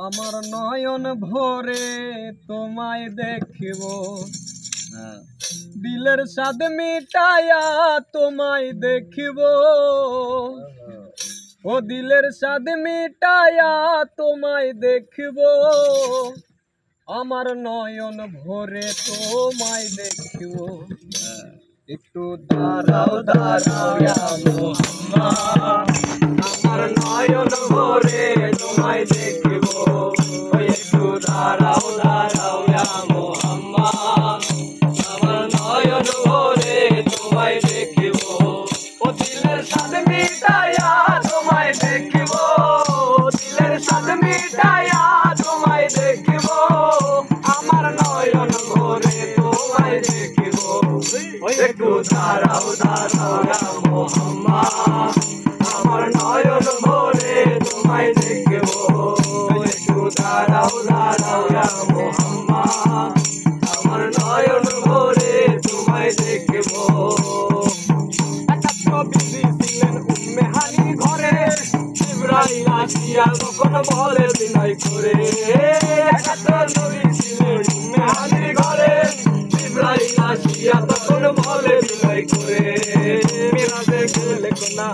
আমার নয়ন ভরে তোমায় দেখিব, দিলের স্বাদ মিটায়া তোমায় দেখিব, ও দিলের স্বাদ মিটায়া তোমায় দেখিব, আমার নয়ন ভরে তোমায় দেখিব। একটু দাঁড়াও দাঁড়াও ইয়া মুহাম্মদ, আমার নয়ন ভরে তোমায় দেখিব। একটু দাঁড়াও দাঁড়াও ইয়া মুহাম্মদ, আমার নয়ন ভরে তোমায় দেখিব, ও দিলের স্বাদ মিটায়া তোমায় দেখিব, দিলের স্বাদ মিটায়া তোমায় দেখিব, আমার নয়ন ভরে তোমায় দেখিব। একটু দাঁড়াও দাঁড়াও ইয়া মুহাম্মদ, আমার নয়ন ভরে তোমায় দেখিব। একটু দাঁড়াও দাঁড়াও ইয়া মুহাম্মদ, আমার নয়ন ভরে তোমায় দেখিব। একটা ছবি দিছিলেন উম্মে হানি ঘরে, জিবরাইল আসিয়া তখন বলে বিনয় করে। একটা ছবি ছিলেন উম্মে হানি ঘরে, জিবরাইল আসিয়া তখন বলে বিনয় করে। মেরাজে গেলে কোনা